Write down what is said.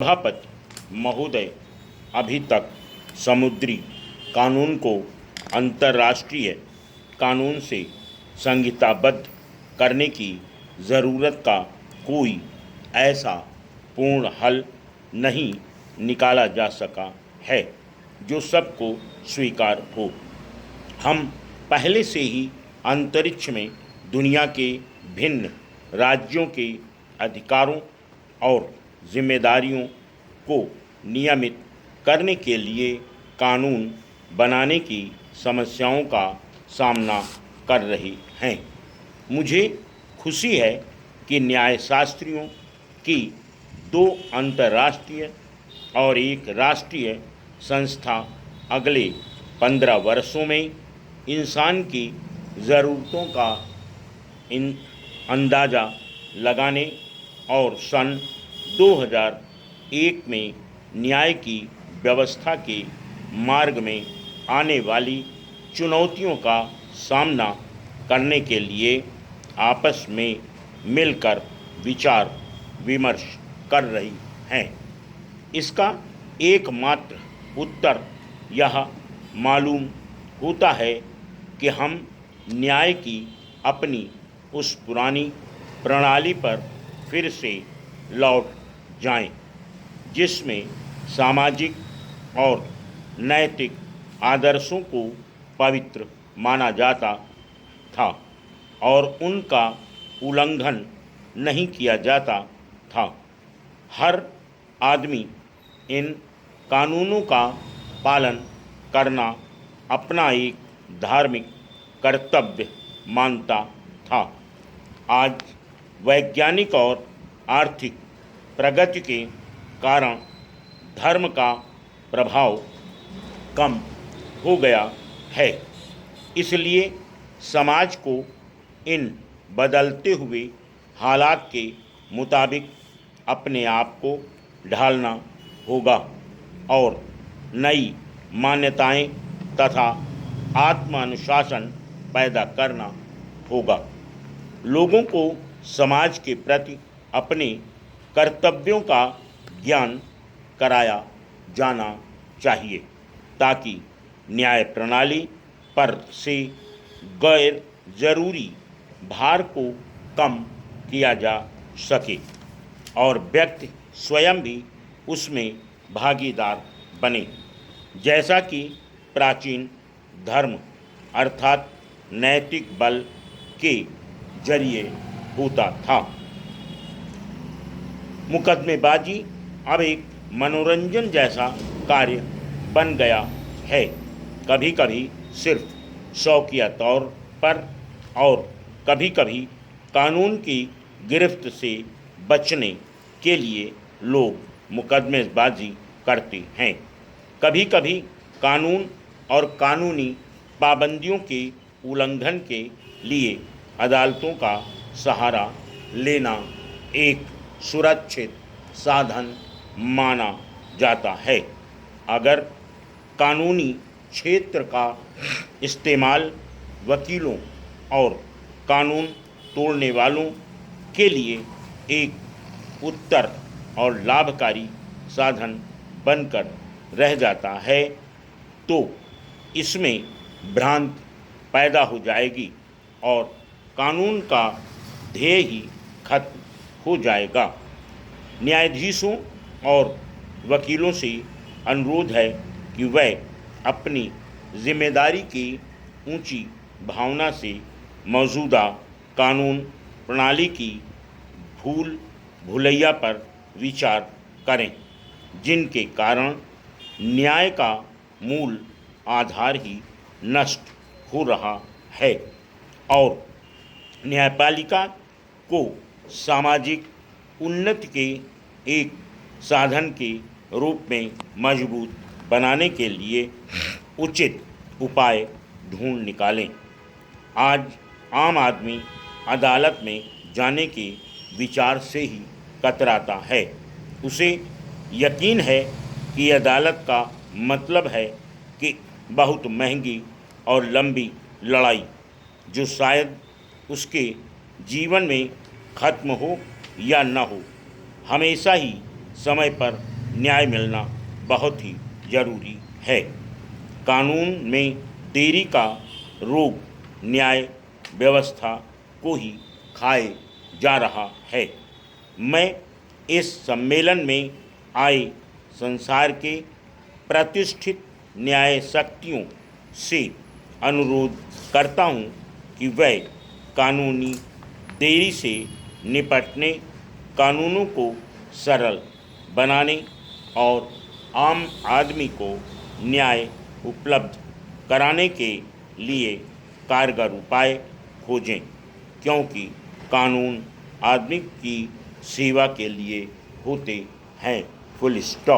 सभापति महोदय, अभी तक समुद्री कानून को अंतर्राष्ट्रीय कानून से संहिताबद्ध करने की ज़रूरत का कोई ऐसा पूर्ण हल नहीं निकाला जा सका है जो सबको स्वीकार हो। हम पहले से ही अंतरिक्ष में दुनिया के भिन्न राज्यों के अधिकारों और जिम्मेदारियों को नियमित करने के लिए कानून बनाने की समस्याओं का सामना कर रहे हैं। मुझे खुशी है कि न्यायशास्त्रियों की दो अंतर्राष्ट्रीय और एक राष्ट्रीय संस्था अगले 15 वर्षों में इंसान की ज़रूरतों का अंदाज़ा लगाने और सन 2001 में न्याय की व्यवस्था के मार्ग में आने वाली चुनौतियों का सामना करने के लिए आपस में मिलकर विचार विमर्श कर रही हैं। इसका एकमात्र उत्तर यह मालूम होता है कि हम न्याय की अपनी उस पुरानी प्रणाली पर फिर से लौट जाएं, जिसमें सामाजिक और नैतिक आदर्शों को पवित्र माना जाता था और उनका उल्लंघन नहीं किया जाता था। हर आदमी इन कानूनों का पालन करना अपना एक धार्मिक कर्तव्य मानता था। आज वैज्ञानिक और आर्थिक प्रगति के कारण धर्म का प्रभाव कम हो गया है, इसलिए समाज को इन बदलते हुए हालात के मुताबिक अपने आप को ढालना होगा और नई मान्यताएं तथा आत्मानुशासन पैदा करना होगा। लोगों को समाज के प्रति अपने कर्तव्यों का ज्ञान कराया जाना चाहिए ताकि न्याय प्रणाली पर से गैर जरूरी भार को कम किया जा सके और व्यक्ति स्वयं भी उसमें भागीदार बने, जैसा कि प्राचीन धर्म अर्थात नैतिक बल के जरिए होता था। मुकदमेबाजी अब एक मनोरंजन जैसा कार्य बन गया है, कभी कभी सिर्फ शौकिया तौर पर और कभी कभी कानून की गिरफ्त से बचने के लिए लोग मुकदमेबाजी करते हैं। कभी कभी कानून और कानूनी पाबंदियों के उल्लंघन के लिए अदालतों का सहारा लेना एक सुरक्षित साधन माना जाता है। अगर कानूनी क्षेत्र का इस्तेमाल वकीलों और कानून तोड़ने वालों के लिए एक उत्तर और लाभकारी साधन बनकर रह जाता है, तो इसमें भ्रांत पैदा हो जाएगी और कानून का ध्येय ही खत्म हो जाएगा। न्यायाधीशों और वकीलों से अनुरोध है कि वह अपनी जिम्मेदारी की ऊंची भावना से मौजूदा कानून प्रणाली की भूल भुलैया पर विचार करें, जिनके कारण न्याय का मूल आधार ही नष्ट हो रहा है और न्यायपालिका को सामाजिक उन्नति के एक साधन के रूप में मजबूत बनाने के लिए उचित उपाय ढूंढ निकालें। आज आम आदमी अदालत में जाने के विचार से ही कतराता है। उसे यकीन है कि अदालत का मतलब है कि बहुत महंगी और लंबी लड़ाई जो शायद उसके जीवन में खत्म हो या न हो, हमेशा ही समय पर न्याय मिलना बहुत ही ज़रूरी है। कानून में देरी का रोग न्याय व्यवस्था को ही खाए जा रहा है। मैं इस सम्मेलन में आए संसार के प्रतिष्ठित न्याय शक्तियों से अनुरोध करता हूं कि वह कानूनी देरी से निपटने, कानूनों को सरल बनाने और आम आदमी को न्याय उपलब्ध कराने के लिए कारगर उपाय खोजें, क्योंकि कानून आदमी की सेवा के लिए होते हैं। Full stop.